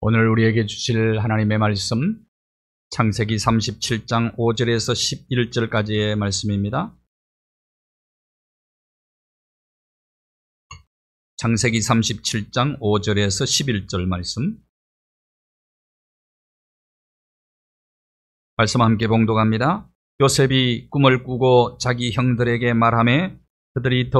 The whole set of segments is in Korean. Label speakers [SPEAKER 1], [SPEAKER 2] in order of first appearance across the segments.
[SPEAKER 1] 오늘 우리에게 주실 하나님의 말씀, 창세기 37장 5절에서 11절까지의 말씀입니다. 창세기 37장 5절에서 11절 말씀 함께 봉독합니다. 요셉이 꿈을 꾸고 자기 형들에게 말하며 그들이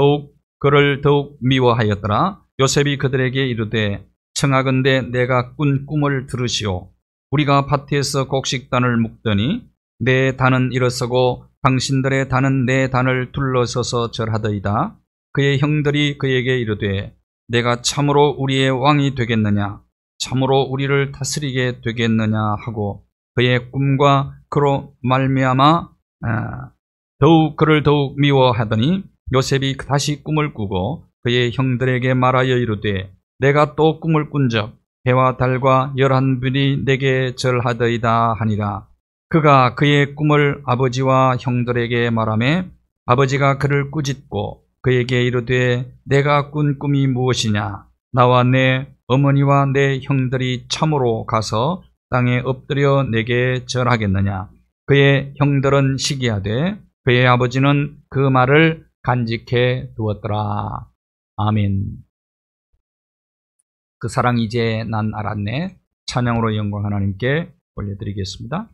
[SPEAKER 1] 그를 더욱 미워하였더라. 요셉이 그들에게 이르되 청하건대 내가 꾼 꿈을 들으시오. 우리가 밭에서 곡식단을 묶더니 내 단은 일어서고 당신들의 단은 내 단을 둘러서서 절하더이다. 그의 형들이 그에게 이르되 내가 참으로 우리의 왕이 되겠느냐, 참으로 우리를 다스리게 되겠느냐 하고 그의 꿈과 그로 말미암아 그를 더욱 미워하더니 요셉이 다시 꿈을 꾸고 그의 형들에게 말하여 이르되 내가 또 꿈을 꾼적 해와 달과 11분이 내게 절하더이다 하니라. 그가 그의 꿈을 아버지와 형들에게 말하매 아버지가 그를 꾸짖고 그에게 이르되 내가 꾼 꿈이 무엇이냐? 나와 내 어머니와 내 형들이 참으로 가서 땅에 엎드려 내게 절하겠느냐? 그의 형들은 시기하되 그의 아버지는 그 말을 간직해 두었더라. 아멘. 그 사랑 이제 난 알았네. 찬양으로 영광 하나님께 올려드리겠습니다.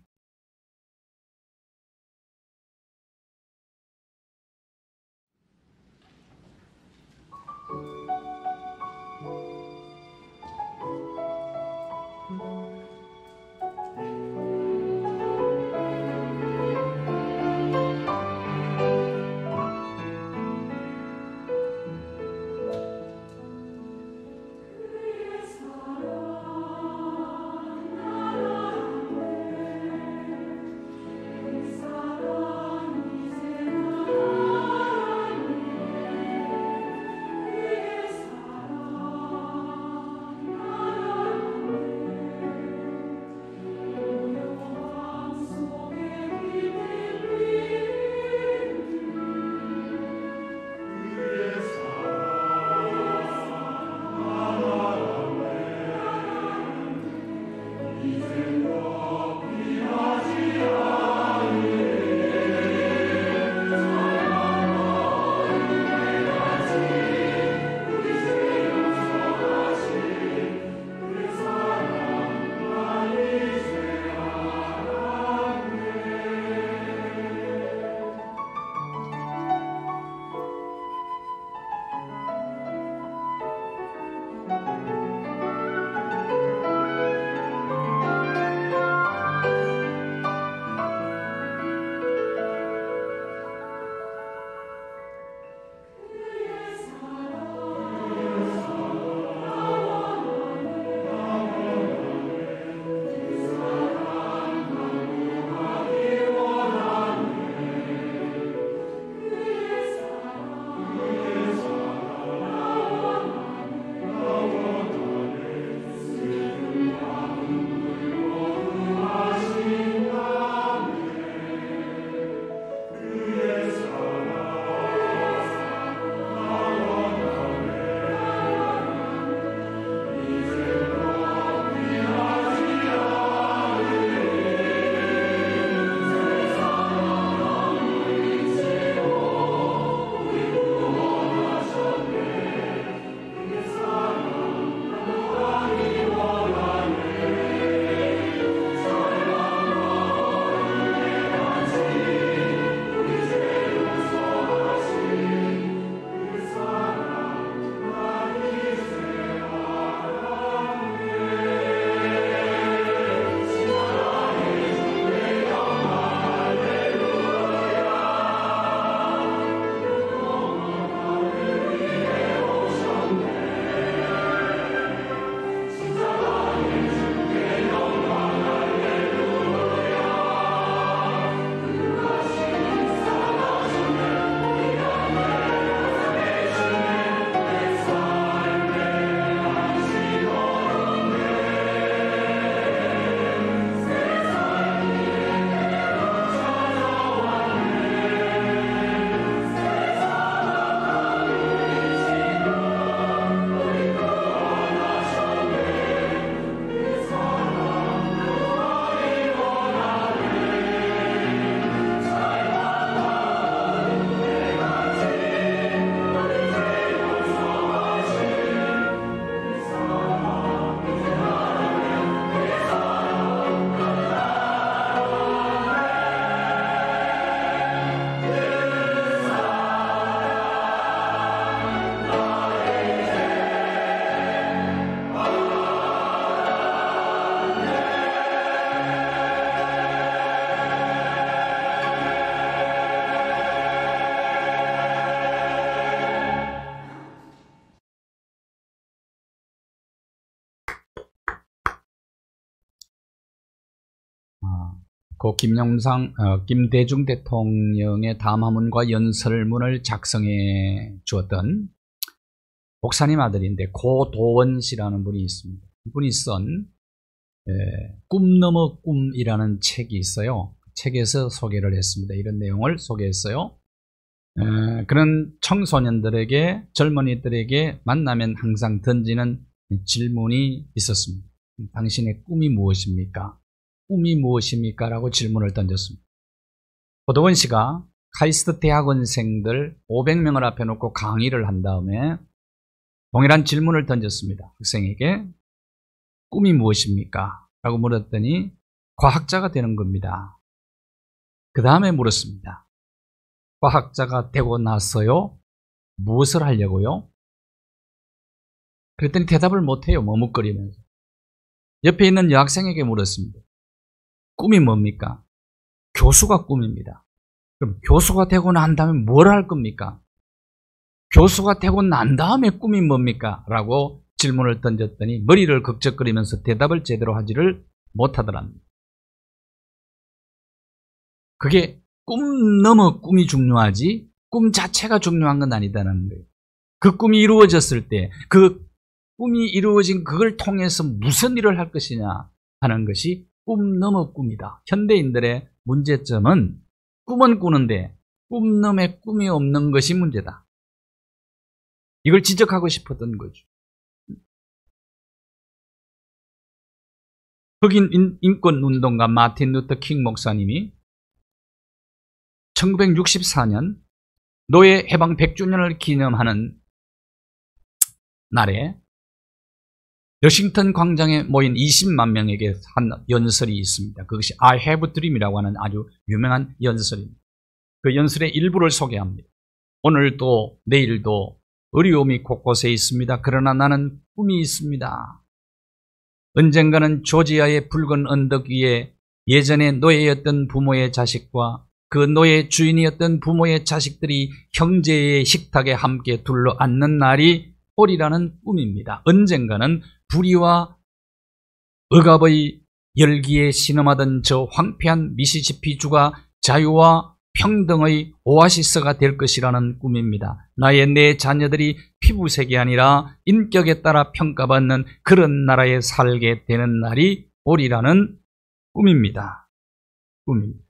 [SPEAKER 1] 고 김대중 대통령의 담화문과 연설문을 작성해 주었던 목사님 아들인데 고도원 씨라는 분이 있습니다. 이분이 쓴 꿈 넘어 꿈이라는 책이 있어요. 책에서 소개를 했습니다. 이런 내용을 소개했어요. 그런 청소년들에게, 젊은이들에게 만나면 항상 던지는 질문이 있었습니다. 당신의 꿈이 무엇입니까? 꿈이 무엇입니까? 라고 질문을 던졌습니다. 고도원 씨가 카이스트 대학원생들 500명을 앞에 놓고 강의를 한 다음에 동일한 질문을 던졌습니다. 학생에게 꿈이 무엇입니까? 라고 물었더니 과학자가 되는 겁니다. 그 다음에 물었습니다. 과학자가 되고 나서요? 무엇을 하려고요? 그랬더니 대답을 못해요. 머뭇거리면서. 옆에 있는 여학생에게 물었습니다. 꿈이 뭡니까? 교수가 꿈입니다. 그럼 교수가 되고 난 다음에 뭘 할 겁니까? 교수가 되고 난 다음에 꿈이 뭡니까? 라고 질문을 던졌더니 머리를 극적거리면서 대답을 제대로 하지를 못하더랍니다. 그게 꿈 넘어 꿈이 중요하지 꿈 자체가 중요한 건 아니다는 거예요. 그 꿈이 이루어졌을 때 그 꿈이 이루어진 그걸 통해서 무슨 일을 할 것이냐 하는 것이 꿈 넘어 꿈이다. 현대인들의 문제점은 꿈은 꾸는데 꿈 넘에 꿈이 없는 것이 문제다. 이걸 지적하고 싶었던 거죠. 흑인 인권운동가 마틴 루터 킹 목사님이 1964년 노예 해방 100주년을 기념하는 날에 워싱턴 광장에 모인 20만 명에게 한 연설이 있습니다. 그것이 I have a dream이라고 하는 아주 유명한 연설입니다. 그 연설의 일부를 소개합니다. 오늘도 내일도 어려움이 곳곳에 있습니다. 그러나 나는 꿈이 있습니다. 언젠가는 조지아의 붉은 언덕 위에 예전에 노예였던 부모의 자식과 그 노예 주인이었던 부모의 자식들이 형제의 식탁에 함께 둘러 앉는 날이 오리라는 꿈입니다. 언젠가는 불의와 억압의 열기에 신음하던 저 황폐한 미시시피주가 자유와 평등의 오아시스가 될 것이라는 꿈입니다. 나의 내 자녀들이 피부색이 아니라 인격에 따라 평가받는 그런 나라에 살게 되는 날이 오리라는 꿈입니다. 꿈입니다.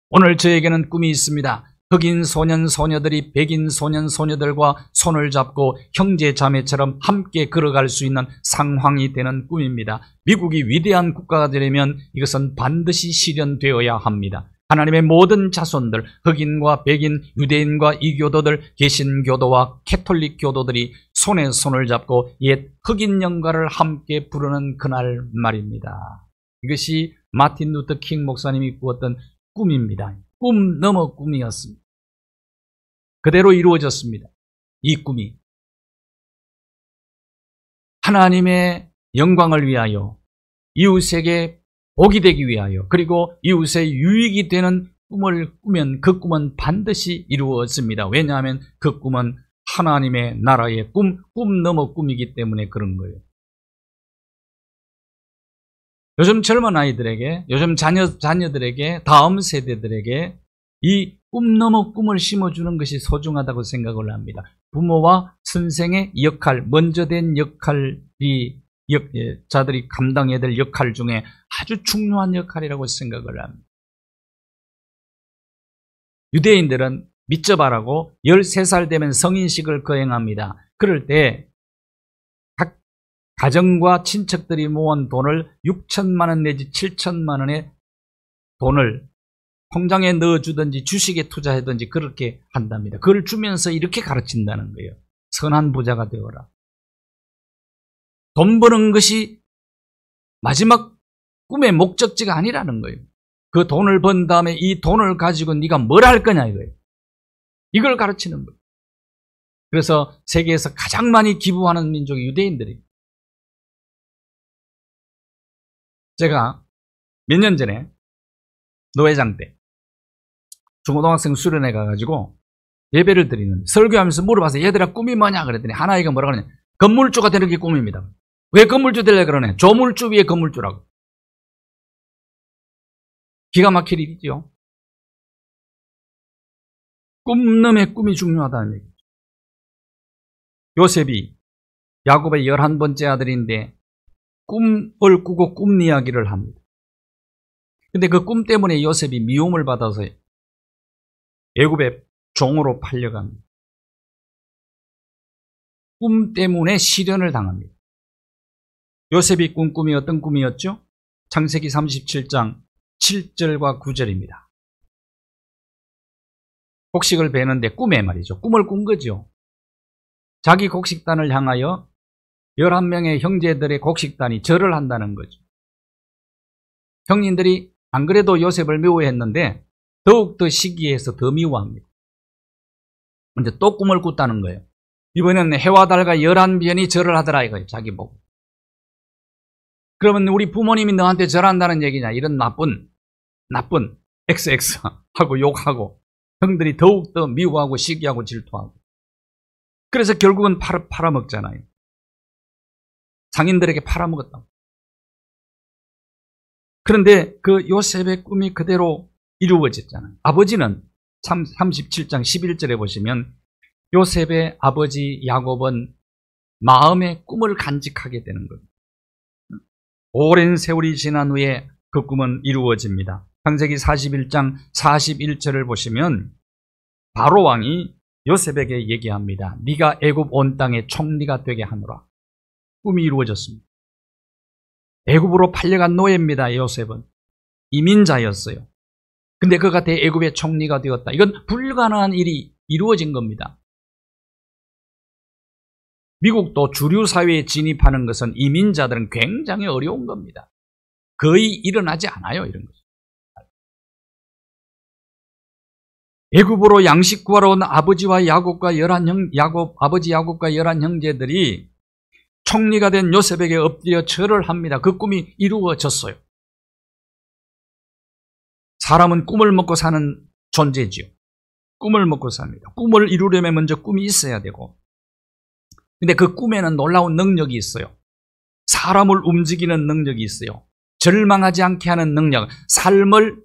[SPEAKER 1] 오늘 저에게는 꿈이 있습니다. 흑인 소년 소녀들이 백인 소년 소녀들과 손을 잡고 형제 자매처럼 함께 걸어갈 수 있는 상황이 되는 꿈입니다. 미국이 위대한 국가가 되려면 이것은 반드시 실현되어야 합니다. 하나님의 모든 자손들, 흑인과 백인, 유대인과 이교도들, 개신교도와 캐톨릭 교도들이 손에 손을 잡고 옛 흑인 영가를 함께 부르는 그날 말입니다. 이것이 마틴 루터 킹 목사님이 꾸었던 꿈입니다. 꿈 넘어 꿈이었습니다. 그대로 이루어졌습니다. 이 꿈이 하나님의 영광을 위하여 이웃에게 복이 되기 위하여 그리고 이웃의 유익이 되는 꿈을 꾸면 그 꿈은 반드시 이루어집니다. 왜냐하면 그 꿈은 하나님의 나라의 꿈 넘어 꿈이기 때문에 그런 거예요. 요즘 젊은 아이들에게, 요즘 자녀들에게, 다음 세대들에게 이 꿈 넘어 꿈을 심어주는 것이 소중하다고 생각을 합니다. 부모와 선생의 역할, 먼저 된 역할이 자들이 감당해야 될 역할 중에 아주 중요한 역할이라고 생각을 합니다. 유대인들은 밑접하라고 13살 되면 성인식을 거행합니다. 그럴 때 각 가정과 친척들이 모은 돈을 6천만 원 내지 7천만 원의 돈을 통장에 넣어주든지 주식에 투자하든지 그렇게 한답니다. 그걸 주면서 이렇게 가르친다는 거예요. 선한 부자가 되어라. 돈 버는 것이 마지막 꿈의 목적지가 아니라는 거예요. 그 돈을 번 다음에 이 돈을 가지고 네가 뭘 할 거냐 이거예요. 이걸 가르치는 거예요. 그래서 세계에서 가장 많이 기부하는 민족이 유대인들이에요. 제가 몇 년 전에 노회장 때 중고등학생 수련회 가가지고 예배를 드리는 설교하면서 물어봐서 얘들아 꿈이 뭐냐 그랬더니 한 아이가 뭐라 그러냐 건물주가 되는 게 꿈입니다. 왜 건물주 되려고 그러네? 조물주 위에 건물주라고. 기가 막힐 일이죠. 꿈놈의 꿈이 중요하다는 얘기죠. 요셉이 야곱의 11번째 아들인데 꿈을 꾸고 꿈 이야기를 합니다. 근데 그 꿈 때문에 요셉이 미움을 받아서 애굽의 종으로 팔려갑니다. 꿈 때문에 시련을 당합니다. 요셉이 꾼 꿈이 어떤 꿈이었죠? 창세기 37장 7절과 9절입니다. 곡식을 베는데 꿈에 말이죠. 꿈을 꾼 거죠. 자기 곡식단을 향하여 11명의 형제들의 곡식단이 절을 한다는 거죠. 형님들이 안 그래도 요셉을 미워했는데 더욱더 시기해서 더 미워합니다. 근데 또 꿈을 꿨다는 거예요. 이번에는 해와 달과 11변이 절을 하더라 이거예요. 자기 보고. 그러면 우리 부모님이 너한테 절한다는 얘기냐. 이런 나쁜 XX 하고 욕하고 형들이 더욱더 미워하고 시기하고 질투하고. 그래서 결국은 팔아먹잖아요. 상인들에게 팔아먹었다고. 그런데 그 요셉의 꿈이 그대로 이루어졌잖아요. 아버지는 37장 11절에 보시면 요셉의 아버지 야곱은 마음의 꿈을 간직하게 되는 겁니다. 오랜 세월이 지난 후에 그 꿈은 이루어집니다. 창세기 41장 41절을 보시면 바로 왕이 요셉에게 얘기합니다. 네가 애굽 온 땅의 총리가 되게 하노라. 꿈이 이루어졌습니다. 애굽으로 팔려간 노예입니다. 요셉은 이민자였어요. 근데 그가 대애굽의 총리가 되었다. 이건 불가능한 일이 이루어진 겁니다. 미국도 주류 사회에 진입하는 것은 이민자들은 굉장히 어려운 겁니다. 거의 일어나지 않아요, 이런 것. 애굽으로 양식 구하러 온 아버지와 아버지 야곱과 11형제들이 총리가 된 요셉에게 엎드려 절을 합니다. 그 꿈이 이루어졌어요. 사람은 꿈을 먹고 사는 존재지요. 꿈을 먹고 삽니다. 꿈을 이루려면 먼저 꿈이 있어야 되고, 근데 그 꿈에는 놀라운 능력이 있어요. 사람을 움직이는 능력이 있어요. 절망하지 않게 하는 능력, 삶을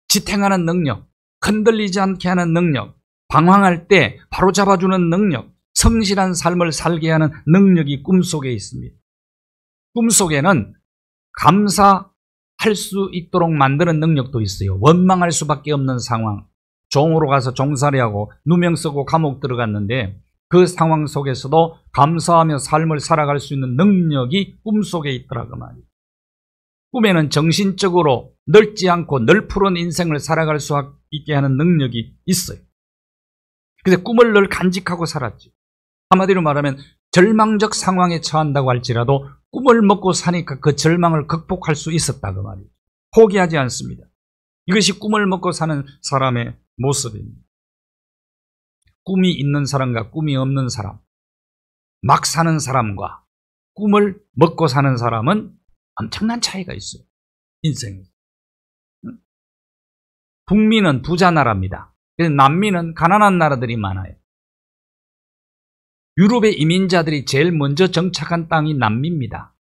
[SPEAKER 1] 지탱하는 능력, 흔들리지 않게 하는 능력, 방황할 때 바로 잡아주는 능력, 성실한 삶을 살게 하는 능력이 꿈속에 있습니다. 꿈속에는 감사할 수 있도록 만드는 능력도 있어요. 원망할 수밖에 없는 상황, 종으로 가서 종살이하고 누명 쓰고 감옥 들어갔는데 그 상황 속에서도 감사하며 삶을 살아갈 수 있는 능력이 꿈속에 있더라고 말이에요. 꿈에는 정신적으로 넓지 않고 넓푸른 인생을 살아갈 수 있게 하는 능력이 있어요. 그래서 꿈을 늘 간직하고 살았지. 한마디로 말하면 절망적 상황에 처한다고 할지라도 꿈을 먹고 사니까 그 절망을 극복할 수 있었다 그 말이에요. 포기하지 않습니다. 이것이 꿈을 먹고 사는 사람의 모습입니다. 꿈이 있는 사람과 꿈이 없는 사람, 막 사는 사람과 꿈을 먹고 사는 사람은 엄청난 차이가 있어요. 인생에. 북미는 부자 나라입니다. 남미는 가난한 나라들이 많아요. 유럽의 이민자들이 제일 먼저 정착한 땅이 남미입니다.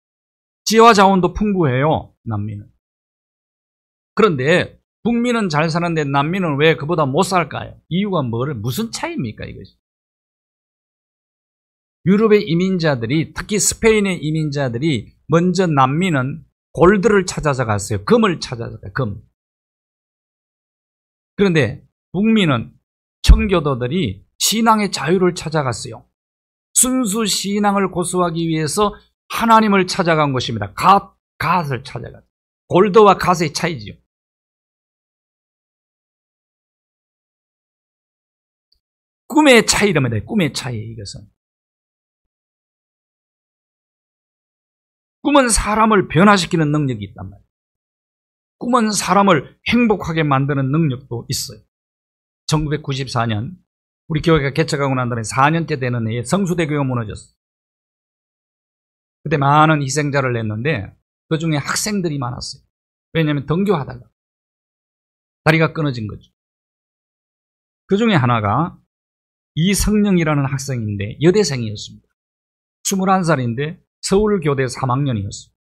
[SPEAKER 1] 지혜와 자원도 풍부해요. 남미는. 그런데 북미는 잘 사는데 남미는 왜 그보다 못 살까요? 이유가 무슨 차이입니까 이것이? 유럽의 이민자들이, 특히 스페인의 이민자들이 먼저 남미는 골드를 찾아서 갔어요. 금을 찾아서 가요. 금. 그런데 북미는 청교도들이 신앙의 자유를 찾아갔어요. 순수 신앙을 고수하기 위해서 하나님을 찾아간 것입니다. 갓을 찾아갔어요. 골드와 갓의 차이지요. 꿈의 차이랍니다. 꿈의 차이, 이것은. 꿈은 사람을 변화시키는 능력이 있단 말이에요. 꿈은 사람을 행복하게 만드는 능력도 있어요. 1994년 우리 교회가 개척하고 난 다음에 4년째 되는 해에 성수대교가 무너졌어요. 그때 많은 희생자를 냈는데 그 중에 학생들이 많았어요. 왜냐하면 등교하다가 다리가 끊어진 거죠. 그 중에 하나가 이성령이라는 학생인데 여대생이었습니다. 21살인데 서울교대 3학년이었어요.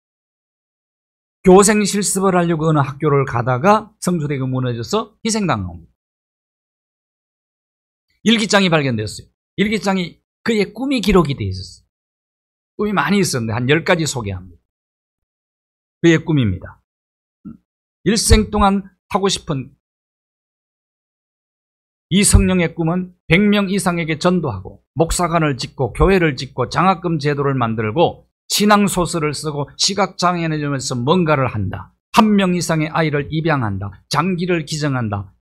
[SPEAKER 1] 교생 실습을 하려고 어느 학교를 가다가 성수대가 무너져서 희생당한 겁니다. 일기장이 발견됐어요. 일기장이 그의 꿈이 기록이 되어 있었어요. 꿈이 많이 있었는데 한 10가지 소개합니다. 그의 꿈입니다. 일생 동안 하고 싶은 이 성령의 꿈은 100명 이상에게 전도하고 목사관을 짓고 교회를 짓고 장학금 제도를 만들고 신앙소설을 쓰고 시각장애인을 뭔가를 한다. 1명 이상의 아이를 입양한다. 장기를 기증한다.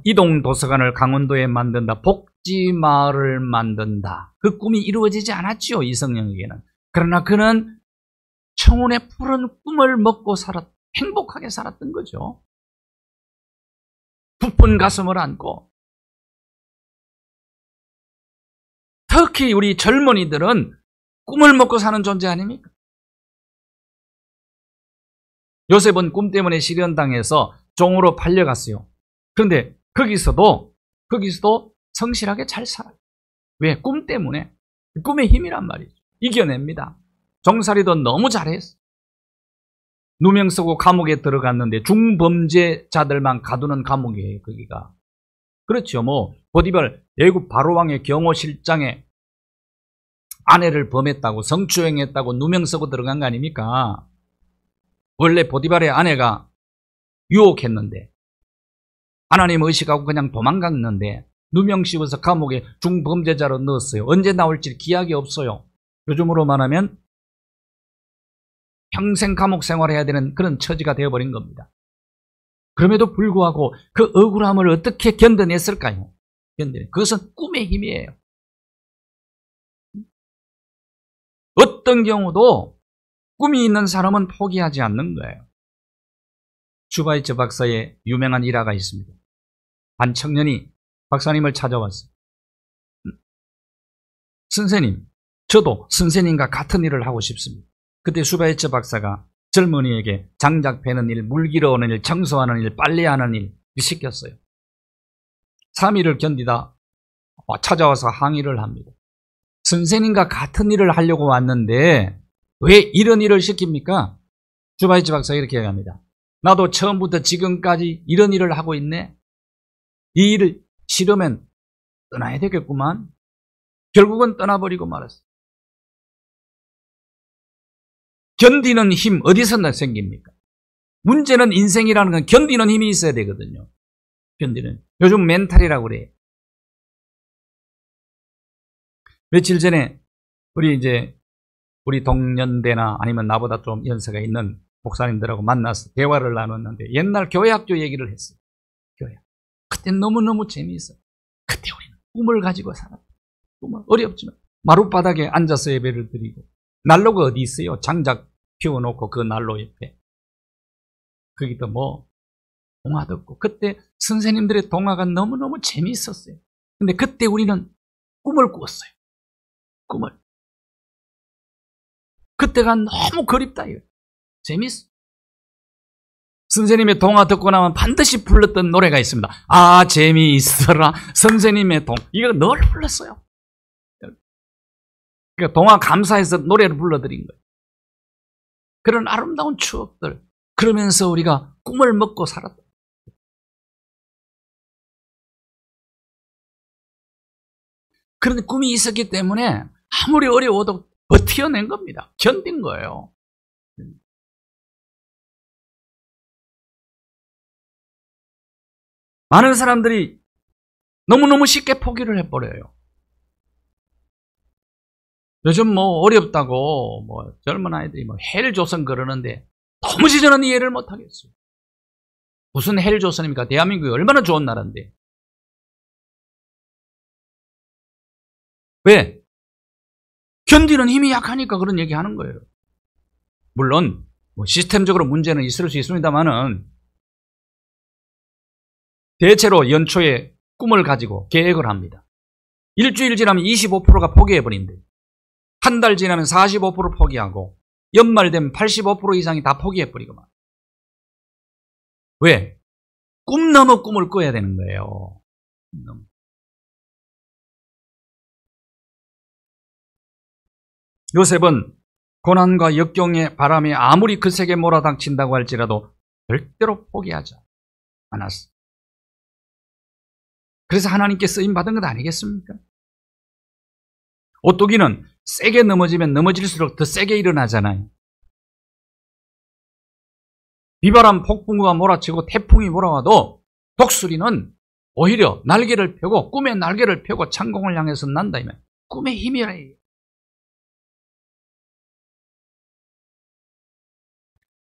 [SPEAKER 1] 이동도서관을 강원도에 만든다. 복지마을을 만든다. 그 꿈이 이루어지지 않았지요. 이 성령에게는. 그러나 그는 청혼의 푸른 꿈을 먹고 행복하게 살았던 거죠. 부푼 가슴을 안고. 특히 우리 젊은이들은 꿈을 먹고 사는 존재 아닙니까? 요셉은 꿈 때문에 시련당해서 종으로 팔려갔어요. 그런데 거기서도 성실하게 잘 살아요. 왜? 꿈 때문에. 꿈의 힘이란 말이죠. 이겨냅니다. 종살이도 너무 잘했어. 누명 쓰고 감옥에 들어갔는데 중범죄자들만 가두는 감옥이에요. 거기가. 그렇죠. 보디발 애굽 바로왕의 경호실장에 아내를 범했다고 성추행했다고 누명 쓰고 들어간 거 아닙니까? 원래 보디발의 아내가 유혹했는데 하나님 의식하고 그냥 도망갔는데 누명 씌워서 감옥에 중범죄자로 넣었어요. 언제 나올지 기약이 없어요. 요즘으로 말하면 평생 감옥 생활해야 되는 그런 처지가 되어버린 겁니다. 그럼에도 불구하고 그 억울함을 어떻게 견뎌냈을까요? 그것은 꿈의 힘이에요. 어떤 경우도 꿈이 있는 사람은 포기하지 않는 거예요. 슈바이처 박사의 유명한 일화가 있습니다. 한 청년이 박사님을 찾아왔어요. 선생님, 저도 선생님과 같은 일을 하고 싶습니다. 그때 슈바이처 박사가 젊은이에게 장작 패는 일, 물 길어오는 일, 청소하는 일, 빨래하는 일을 시켰어요. 3일을 견디다 찾아와서 항의를 합니다. 선생님과 같은 일을 하려고 왔는데 왜 이런 일을 시킵니까? 슈바이처 박사가 이렇게 얘기합니다. 나도 처음부터 지금까지 이런 일을 하고 있네. 이 일을 싫으면 떠나야 되겠구만. 결국은 떠나버리고 말았어. 견디는 힘 어디서 생깁니까? 문제는 인생이라는 건 견디는 힘이 있어야 되거든요. 견디는. 요즘 멘탈이라고 그래요. 며칠 전에 우리 동년대나 아니면 나보다 좀 연세가 있는 목사님들하고 만나서 대화를 나눴는데 옛날 교회학교 얘기를 했어요. 교회. 그때 너무너무 재미있어요. 그때 우리는 꿈을 가지고 살았어요. 꿈을 어렵지만 마룻바닥에 앉아서 예배를 드리고 난로가 어디 있어요? 장작 피워놓고 그 난로 옆에 거기도 동화 듣고 그때 선생님들의 동화가 너무너무 재미있었어요. 근데 그때 우리는 꿈을 꾸었어요. 꿈을. 그때가 너무 그립다. 이거. 재밌어. 선생님의 동화 듣고 나면 반드시 불렀던 노래가 있습니다. 아, 재미있어라. 선생님의 이거 늘 불렀어요. 그러니까 동화 감사해서 노래를 불러드린 거예요. 그런 아름다운 추억들. 그러면서 우리가 꿈을 먹고 살았다. 그런데 꿈이 있었기 때문에 아무리 어려워도 버텨낸 겁니다. 견딘 거예요. 많은 사람들이 너무너무 쉽게 포기를 해버려요. 요즘 어렵다고 젊은 아이들이 헬조선 그러는데 도무지 저는 이해를 못하겠어요. 무슨 헬조선입니까? 대한민국이 얼마나 좋은 나라인데. 왜? 견디는 힘이 약하니까 그런 얘기 하는 거예요. 물론 시스템적으로 문제는 있을 수 있습니다만은 대체로 연초에 꿈을 가지고 계획을 합니다. 일주일 지나면 25%가 포기해버린대요. 한 달 지나면 45% 포기하고 연말 되면 85% 이상이 다 포기해버리고 말. 왜? 꿈 넘어 꿈을 꿔야 되는 거예요. 요셉은 고난과 역경의 바람이 아무리 그세게 몰아닥친다고 할지라도 절대로 포기하지 않았어. 그래서 하나님께 쓰임받은 것 아니겠습니까? 오뚜기는 세게 넘어지면 넘어질수록 더 세게 일어나잖아요. 비바람 폭풍우가 몰아치고 태풍이 몰아와도 독수리는 오히려 날개를 펴고 꿈의 날개를 펴고 창공을 향해서 난다. 꿈의 힘이라 해요.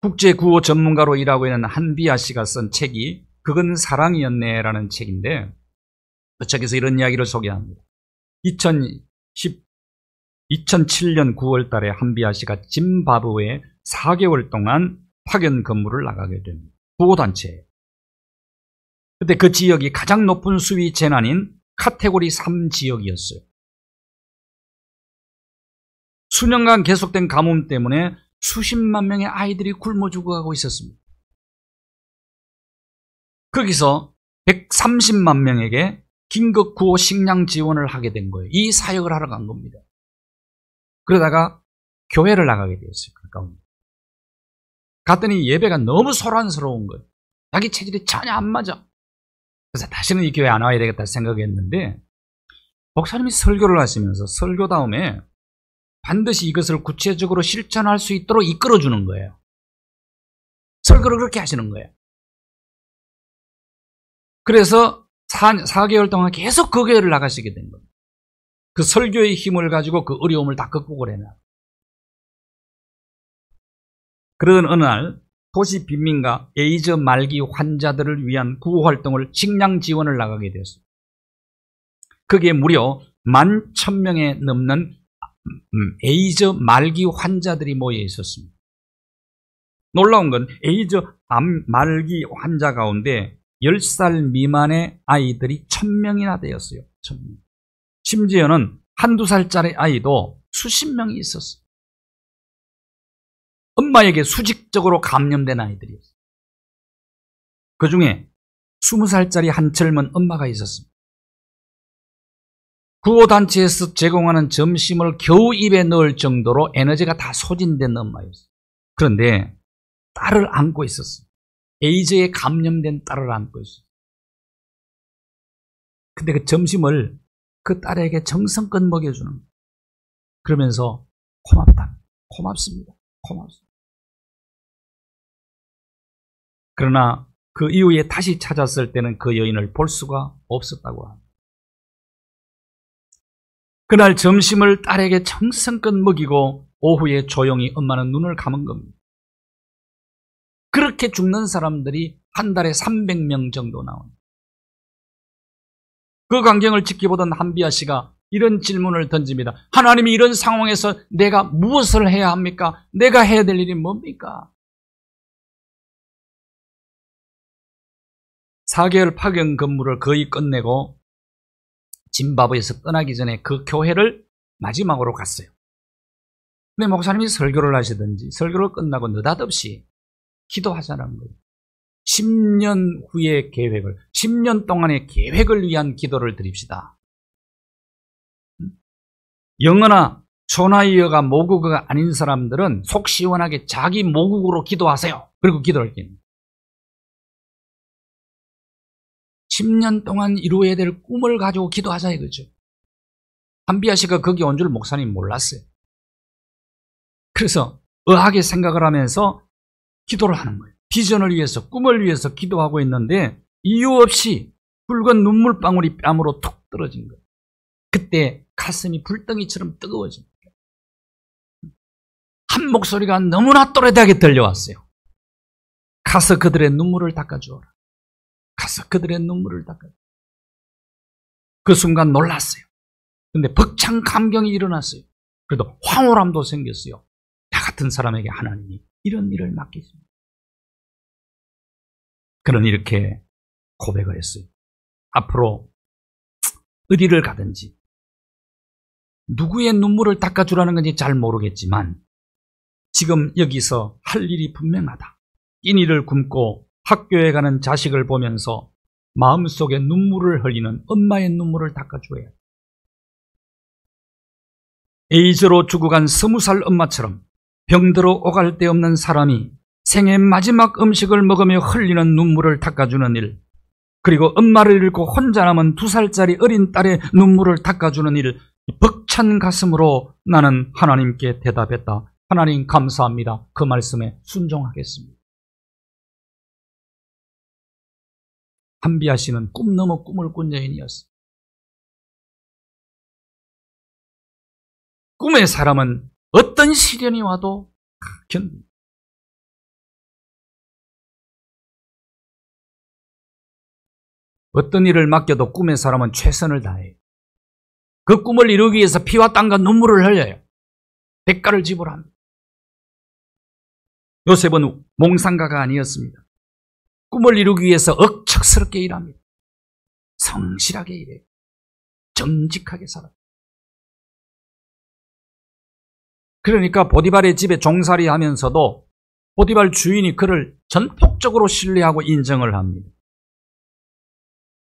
[SPEAKER 1] 국제구호 전문가로 일하고 있는 한비아 씨가 쓴 책이 그건 사랑이었네라는 책인데 그 책에서 이런 이야기를 소개합니다. 2007년 9월 달에 한비아 씨가 짐바브웨에 4개월 동안 파견 근무를 나가게 됩니다. 구호단체예요. 그때 그 지역이 가장 높은 수위 재난인 카테고리 3 지역이었어요. 수년간 계속된 가뭄 때문에 수십만 명의 아이들이 굶어 죽어가고 있었습니다. 거기서 130만 명에게 긴급 구호 식량 지원을 하게 된 거예요. 이 사역을 하러 간 겁니다. 그러다가 교회를 나가게 되었어요. 가까운. 갔더니 예배가 너무 소란스러운 거예요. 자기 체질이 전혀 안 맞아. 그래서 다시는 이 교회 안 와야 되겠다 생각했는데 목사님이 설교를 하시면서 설교 다음에 반드시 이것을 구체적으로 실천할 수 있도록 이끌어주는 거예요. 설교를 그렇게 하시는 거예요. 그래서 4개월 동안 계속 그 교회를 나가시게 된 거예요. 그 설교의 힘을 가지고 그 어려움을 다 극복을 해놔. 그러던 어느 날 도시 빈민가 에이즈 말기 환자들을 위한 구호활동을 식량 지원을 나가게 되었어요. 그게 무려 11,000명에 넘는 에이즈 말기 환자들이 모여 있었습니다. 놀라운 건 에이즈 말기 환자 가운데 10살 미만의 아이들이 1,000명이나 되었어요. 1,000명. 심지어는 한두 살짜리 아이도 수십 명이 있었어요. 엄마에게 수직적으로 감염된 아이들이었어요. 그 중에 20살짜리 한 젊은 엄마가 있었습니다. 구호단체에서 제공하는 점심을 겨우 입에 넣을 정도로 에너지가 다 소진된 엄마였어요. 그런데 딸을 안고 있었어요. 에이즈에 감염된 딸을 안고 있어요. 근데 그 점심을 그 딸에게 정성껏 먹여주는 거예요. 그러면서 고맙다, 고맙습니다, 고맙습니다. 그러나 그 이후에 다시 찾았을 때는 그 여인을 볼 수가 없었다고 합니다. 그날 점심을 딸에게 정성껏 먹이고 오후에 조용히 엄마는 눈을 감은 겁니다. 그렇게 죽는 사람들이 한 달에 300명 정도 나옵니다. 그 광경을 지켜보던 한비아 씨가 이런 질문을 던집니다. 하나님이 이런 상황에서 내가 무엇을 해야 합니까? 내가 해야 될 일이 뭡니까? 4개월 파견 근무를 거의 끝내고 짐바브웨에서 떠나기 전에 그 교회를 마지막으로 갔어요. 근데 목사님이 설교를 하시든지 설교를 끝나고 느닷없이 기도하자는 거예요. 10년 후의 계획을, 10년 동안의 계획을 위한 기도를 드립시다. 영어나 초나이어가 모국어가 아닌 사람들은 속 시원하게 자기 모국어로 기도하세요. 그리고 기도를 합니다. 10년 동안 이루어야 될 꿈을 가지고 기도하자 이거죠. 한비아 씨가 거기 온 줄 목사님 몰랐어요. 그래서 의하게 생각을 하면서 기도를 하는 거예요. 비전을 위해서, 꿈을 위해서 기도하고 있는데 이유 없이 붉은 눈물방울이 뺨으로 툭 떨어진 거예요. 그때 가슴이 불덩이처럼 뜨거워진 거예요. 한 목소리가 너무나 또렷하게 들려왔어요. 가서 그들의 눈물을 닦아주어라. 가서 그들의 눈물을 닦아주어라. 그 순간 놀랐어요. 근데 벅찬 감격이 일어났어요. 그래도 황홀함도 생겼어요. 나 같은 사람에게 하나님이 이런 일을 맡기십니다. 그는 이렇게 고백을 했어요. 앞으로 어디를 가든지 누구의 눈물을 닦아주라는 건지 잘 모르겠지만 지금 여기서 할 일이 분명하다. 인의를 굶고 학교에 가는 자식을 보면서 마음속에 눈물을 흘리는 엄마의 눈물을 닦아줘야 해. 에이즈로 죽어간 20살 엄마처럼 병들어 오갈 데 없는 사람이 생의 마지막 음식을 먹으며 흘리는 눈물을 닦아주는 일, 그리고 엄마를 잃고 혼자 남은 2살짜리 어린 딸의 눈물을 닦아주는 일, 벅찬 가슴으로 나는 하나님께 대답했다. 하나님 감사합니다. 그 말씀에 순종하겠습니다. 한비아 씨는 꿈 넘어 꿈을 꾼 여인이었습니다. 꿈의 사람은 어떤 시련이 와도 견딥니다. 어떤 일을 맡겨도 꿈의 사람은 최선을 다해요. 그 꿈을 이루기 위해서 피와 땀과 눈물을 흘려요. 대가를 지불합니다. 요셉은 몽상가가 아니었습니다. 꿈을 이루기 위해서 억척스럽게 일합니다. 성실하게 일해요. 정직하게 살아요. 그러니까 보디발의 집에 종살이 하면서도 보디발 주인이 그를 전폭적으로 신뢰하고 인정을 합니다.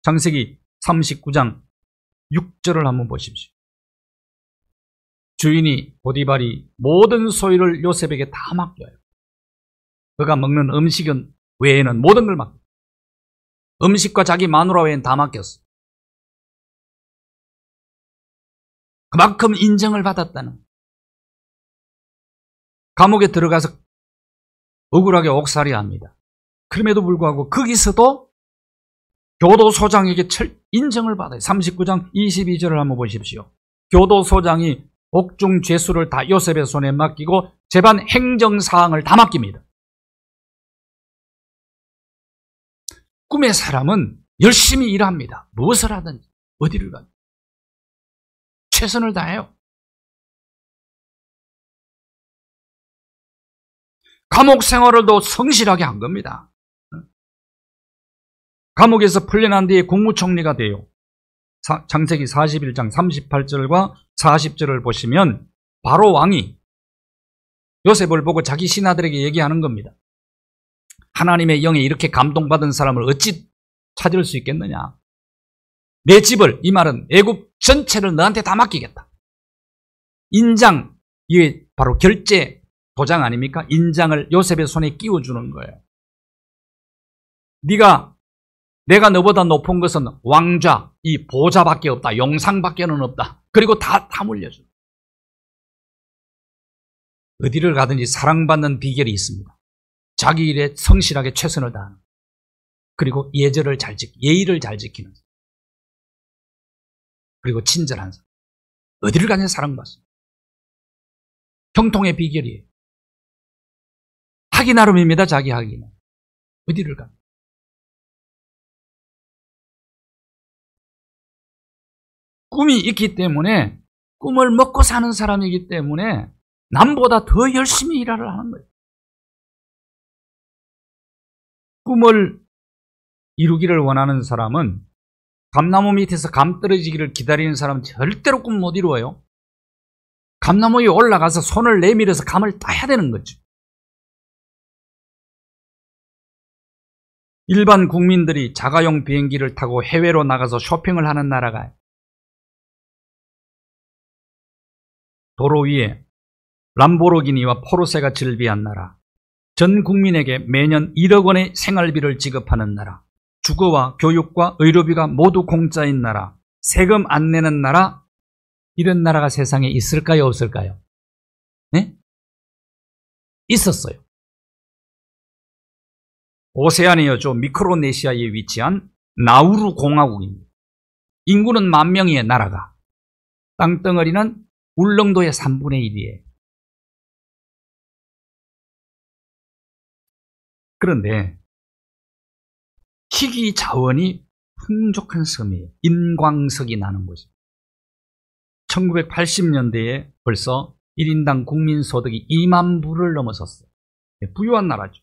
[SPEAKER 1] 창세기 39장 6절을 한번 보십시오. 주인이 보디발이 모든 소유를 요셉에게 다 맡겨요. 그가 먹는 음식은 외에는 모든 걸 맡겨요. 음식과 자기 마누라 외에는 다 맡겼어. 그만큼 인정을 받았다는. 감옥에 들어가서 억울하게 옥살이합니다. 그럼에도 불구하고 거기서도 교도소장에게 인정을 받아요. 39장 22절을 한번 보십시오. 교도소장이 옥중 죄수를 다 요셉의 손에 맡기고 재반 행정사항을 다 맡깁니다. 꿈의 사람은 열심히 일합니다. 무엇을 하든지 어디를 가든 최선을 다해요. 감옥 생활을도 성실하게 한 겁니다. 감옥에서 풀려난 뒤에 국무총리가 돼요. 창세기 41장 38절과 40절을 보시면 바로 왕이 요셉을 보고 자기 신하들에게 얘기하는 겁니다. 하나님의 영에 이렇게 감동받은 사람을 어찌 찾을 수 있겠느냐. 내 집을, 이 말은 애굽 전체를 너한테 다 맡기겠다. 인장, 이게 바로 결제 도장 아닙니까? 인장을 요셉의 손에 끼워주는 거예요. 내가 너보다 높은 것은 왕좌, 이 보좌밖에 없다. 영상밖에는 없다. 그리고 다 물려줘. 어디를 가든지 사랑받는 비결이 있습니다. 자기 일에 성실하게 최선을 다하는, 그리고 예의를 잘 지키는, 그리고 친절한 사람. 어디를 가든지 사랑받습니다. 형통의 비결이에요. 하기 나름입니다. 자기 하기는. 어디를 가. 꿈이 있기 때문에, 꿈을 먹고 사는 사람이기 때문에 남보다 더 열심히 일을 하는 거예요. 꿈을 이루기를 원하는 사람은 감나무 밑에서 감 떨어지기를 기다리는 사람은 절대로 꿈 못 이루어요. 감나무 위에 올라가서 손을 내밀어서 감을 따야 되는 거죠. 일반 국민들이 자가용 비행기를 타고 해외로 나가서 쇼핑을 하는 나라가 도로 위에 람보르기니와 포르쉐가 즐비한 나라, 전 국민에게 매년 1억 원의 생활비를 지급하는 나라, 주거와 교육과 의료비가 모두 공짜인 나라, 세금 안 내는 나라, 이런 나라가 세상에 있을까요, 없을까요? 네? 있었어요. 오세아니아주 미크로네시아에 위치한 나우루 공화국입니다. 인구는 10,000명의 나라가, 땅덩어리는 울릉도의 3분의 1이에요. 그런데 희귀 자원이 풍족한 섬이에요. 인광석이 나는 곳입니다. 1980년대에 벌써 1인당 국민소득이 2만 불을 넘어섰어요. 부유한 나라죠.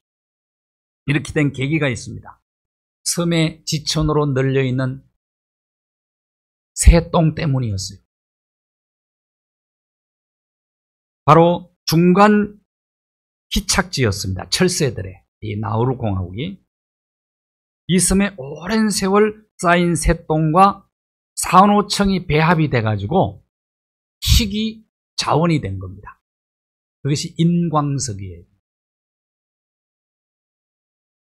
[SPEAKER 1] 이렇게 된 계기가 있습니다. 섬의 지천으로 널려있는 새똥 때문이었어요. 바로 중간 기착지였습니다. 철새들의 이 나우루 공화국이. 이 섬에 오랜 세월 쌓인 새똥과 산호청이 배합이 돼가지고 희귀 자원이 된 겁니다. 그것이 인광석이에요.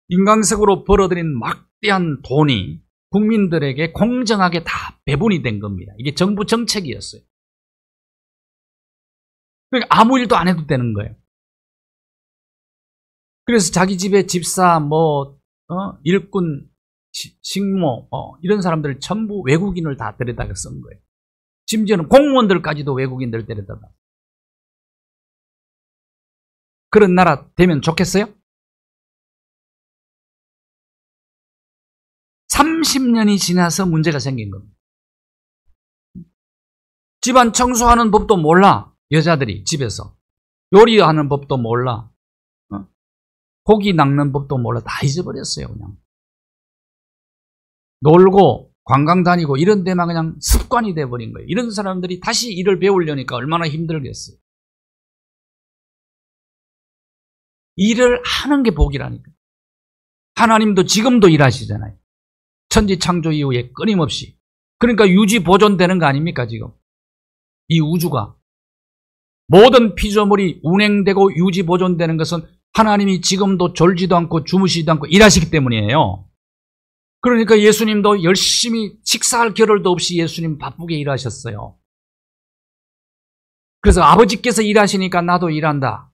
[SPEAKER 1] 인광석으로 벌어들인 막대한 돈이 국민들에게 공정하게 다 배분이 된 겁니다. 이게 정부 정책이었어요. 그러니까 아무 일도 안 해도 되는 거예요. 그래서 자기 집에 집사, 일꾼, 식모, 이런 사람들 전부 외국인을 다 데려다가 쓴 거예요. 심지어는 공무원들까지도 외국인들 데려다가. 그런 나라 되면 좋겠어요? 30년이 지나서 문제가 생긴 겁니다. 집안 청소하는 법도 몰라. 여자들이 집에서. 요리하는 법도 몰라. 고기 낚는 법도 몰라. 다 잊어버렸어요, 그냥. 놀고 관광 다니고 이런 데만 그냥 습관이 돼버린 거예요. 이런 사람들이 다시 일을 배우려니까 얼마나 힘들겠어요. 일을 하는 게 복이라니까. 하나님도 지금도 일하시잖아요. 천지 창조 이후에 끊임없이. 그러니까 유지 보존되는 거 아닙니까, 지금? 이 우주가. 모든 피조물이 운행되고 유지 보존되는 것은 하나님이 지금도 졸지도 않고 주무시지도 않고 일하시기 때문이에요. 그러니까 예수님도 열심히 식사할 겨를도 없이 예수님 바쁘게 일하셨어요. 그래서 아버지께서 일하시니까 나도 일한다.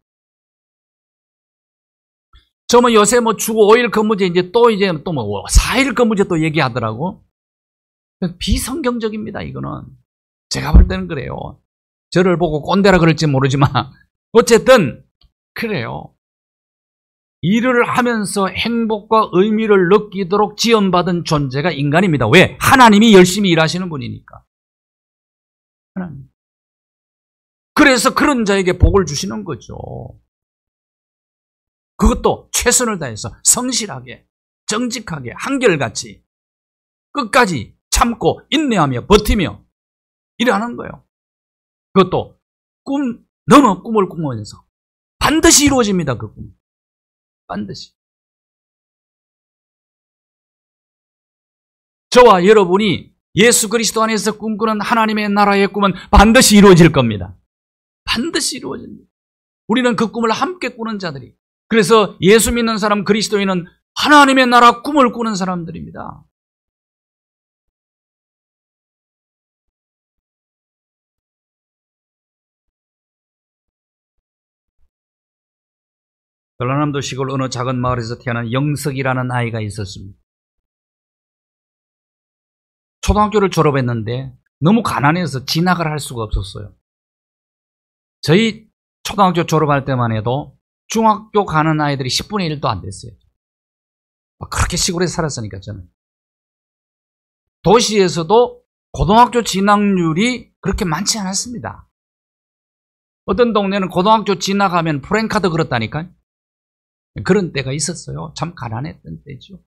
[SPEAKER 1] 저 요새 주 5일 근무제 이제 또 4일 근무제 또 얘기하더라고. 비성경적입니다, 이거는. 제가 볼 때는 그래요. 저를 보고 꼰대라 그럴지 모르지만 어쨌든 그래요. 일을 하면서 행복과 의미를 느끼도록 지원받은 존재가 인간입니다. 왜? 하나님이 열심히 일하시는 분이니까. 하나님. 그래서 그런 자에게 복을 주시는 거죠. 그것도 최선을 다해서 성실하게, 정직하게, 한결같이 끝까지 참고 인내하며 버티며 일하는 거예요. 그것도 너무 꿈을 꾸면서 반드시 이루어집니다. 그 꿈. 반드시. 저와 여러분이 예수 그리스도 안에서 꿈꾸는 하나님의 나라의 꿈은 반드시 이루어질 겁니다. 반드시 이루어집니다. 우리는 그 꿈을 함께 꾸는 자들이. 그래서 예수 믿는 사람, 그리스도인은 하나님의 나라 꿈을 꾸는 사람들입니다. 전라남도 시골 어느 작은 마을에서 태어난 영석이라는 아이가 있었습니다. 초등학교를 졸업했는데 너무 가난해서 진학을 할 수가 없었어요. 저희 초등학교 졸업할 때만 해도 중학교 가는 아이들이 10분의 1도 안 됐어요. 그렇게 시골에서 살았으니까 저는. 도시에서도 고등학교 진학률이 그렇게 많지 않았습니다. 어떤 동네는 고등학교 진학하면 프랜카드 걸었다니까요. 그런 때가 있었어요. 참 가난했던 때죠.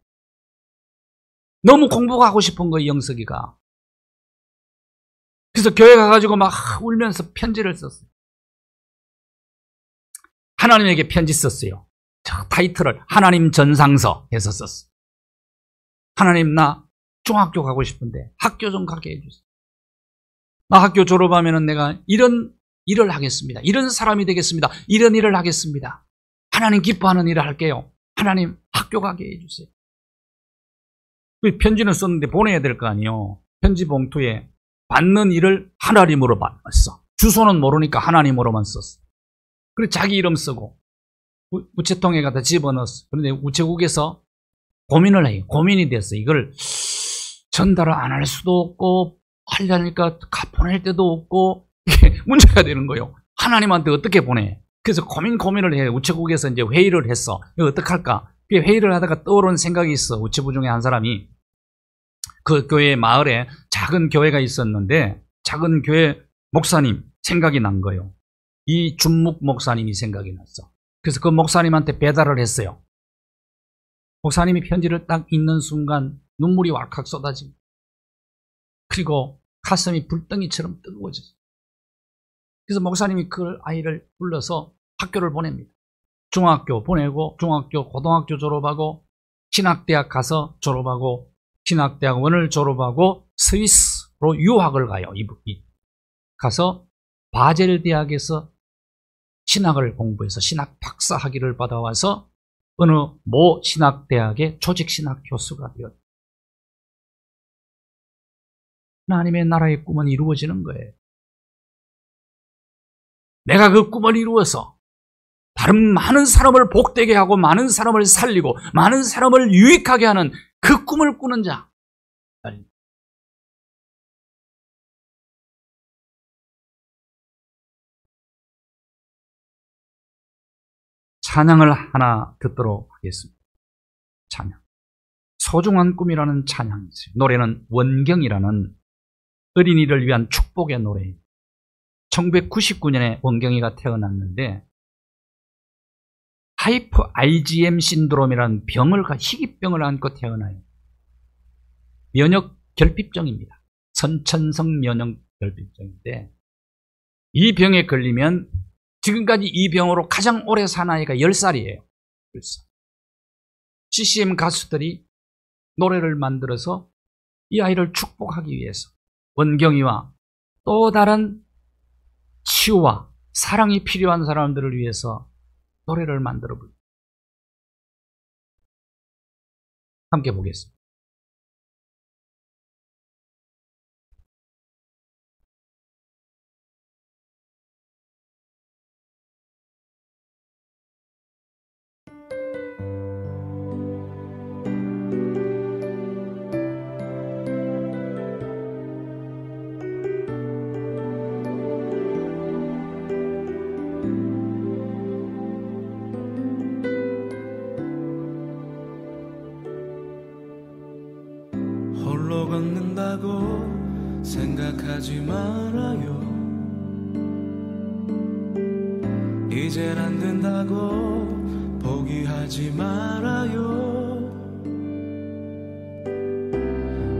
[SPEAKER 1] 너무 공부가 하고 싶은 거예요, 영석이가. 그래서 교회 가가지고 막 울면서 편지를 썼어요. 하나님에게 편지 썼어요. 타이틀을 하나님 전상서 해서 썼어요. 하나님, 나 중학교 가고 싶은데 학교 좀 가게 해주세요. 나 학교 졸업하면 내가 이런 일을 하겠습니다. 이런 사람이 되겠습니다. 이런 일을 하겠습니다. 하나님 기뻐하는 일을 할게요. 하나님 학교 가게 해주세요. 편지는 썼는데 보내야 될 거 아니에요. 편지 봉투에 받는 일을 하나님으로 받았어. 주소는 모르니까 하나님으로만 썼어. 그리고 자기 이름 쓰고 우체통에 갖다 집어넣었어. 그런데 우체국에서 고민을 해요. 고민이 됐어. 이걸 전달을 안 할 수도 없고 하려니까 보낼 때도 없고 이게 문제가 되는 거예요. 하나님한테 어떻게 보내? 그래서 고민을 해. 우체국에서 이제 회의를 했어. 이거 어떡할까? 회의를 하다가 떠오른 생각이 있어. 우체부 중에 한 사람이 그 교회 마을에 작은 교회가 있었는데 작은 교회 목사님 생각이 난 거예요. 이 준묵 목사님이 생각이 났어. 그래서 그 목사님한테 배달을 했어요. 목사님이 편지를 딱 읽는 순간 눈물이 왈칵 쏟아집니다. 그리고 가슴이 불덩이처럼 뜨거워졌어요. 그래서 목사님이 그 아이를 불러서 학교를 보냅니다. 중학교 보내고 중학교, 고등학교 졸업하고 신학대학 가서 졸업하고 신학대학원을 졸업하고 스위스로 유학을 가요. 이분이 가서 바젤 대학에서 신학을 공부해서 신학 박사 학위를 받아와서 어느 모 신학대학의 조직신학 교수가 되었다. 하나님의 나라의 꿈은 이루어지는 거예요. 내가 그 꿈을 이루어서 다른 많은 사람을 복되게 하고 많은 사람을 살리고 많은 사람을 유익하게 하는 그 꿈을 꾸는 자. 찬양을 하나 듣도록 하겠습니다. 찬양. 소중한 꿈이라는 찬양이 있어요. 노래는 원경이라는 어린이를 위한 축복의 노래예요. 1999년에 원경이가 태어났는데 하이퍼 IgM 신드롬이라는 병을, 희귀병을 안고 태어나요. 면역 결핍증입니다. 선천성 면역 결핍증인데 이 병에 걸리면 지금까지 이 병으로 가장 오래 산 아이가 10살이에요. 10살. CCM 가수들이 노래를 만들어서 이 아이를 축복하기 위해서 원경이와 또 다른 치유와 사랑이 필요한 사람들을 위해서 노래를 만들어 부릅니다. 함께 보겠습니다.
[SPEAKER 2] 걷는다고 생각하지 말아요. 이젠 안 된다고 포기하지 말아요.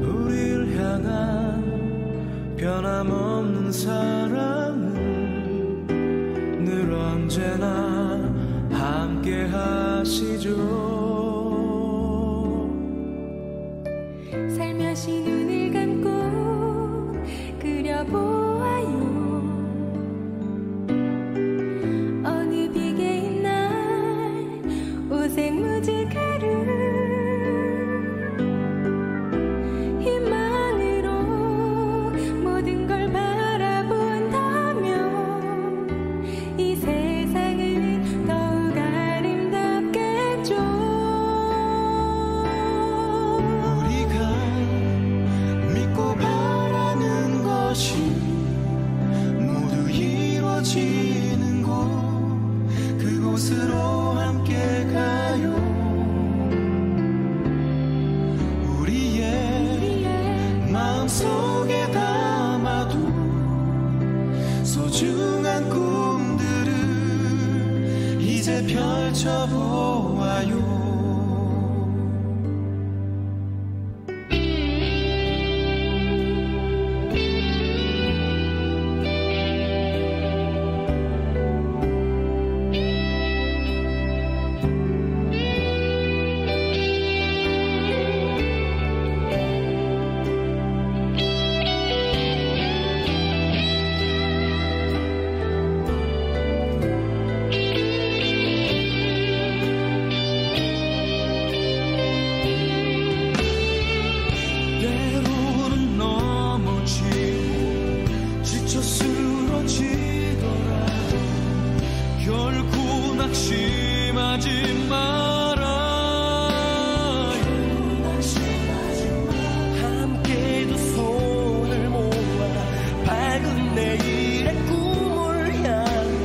[SPEAKER 2] 우리를 향한 변함없는 사랑은 늘 언제나 함께 하시죠.
[SPEAKER 3] 살며시 눈을 감고 그려보아요. 어느 비개인 날 오색무직 하루 희망으로 모든 걸 바라본다면 이 세상은 더욱 아름답겠죠.
[SPEAKER 2] 모두 이루어지는 곳, 그곳으로 함께 가요. 우리의 마음속에 담아둔 소중한 꿈들을 이제 펼쳐보아요. 결국 낙심하지 말아요. 함께 두 손을 모아 밝은 내일의 꿈을 향해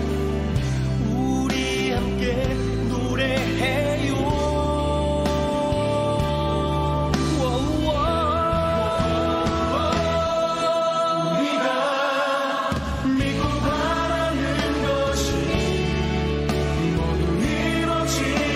[SPEAKER 2] 우리 함께 노래해요. 우리가 믿고 바라는 것이 모두 이루어지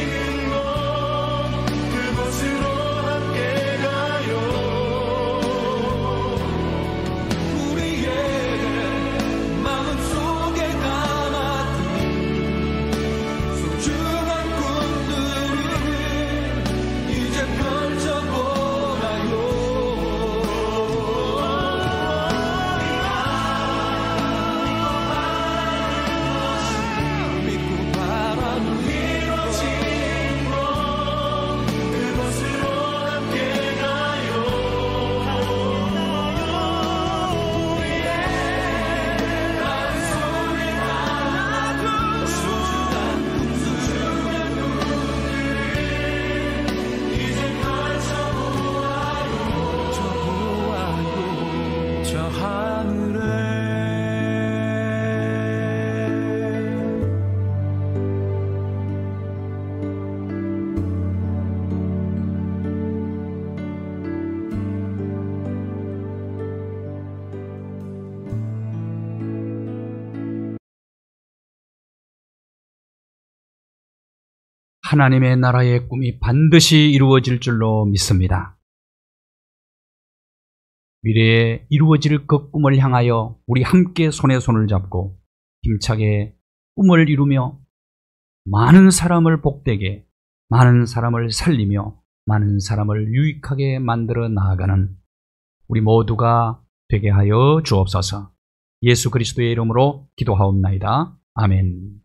[SPEAKER 1] 하나님의 나라의 꿈이 반드시 이루어질 줄로 믿습니다. 미래에 이루어질 그 꿈을 향하여 우리 함께 손에 손을 잡고 힘차게 꿈을 이루며 많은 사람을 복되게, 많은 사람을 살리며 많은 사람을 유익하게 만들어 나아가는 우리 모두가 되게 하여 주옵소서. 예수 그리스도의 이름으로 기도하옵나이다. 아멘.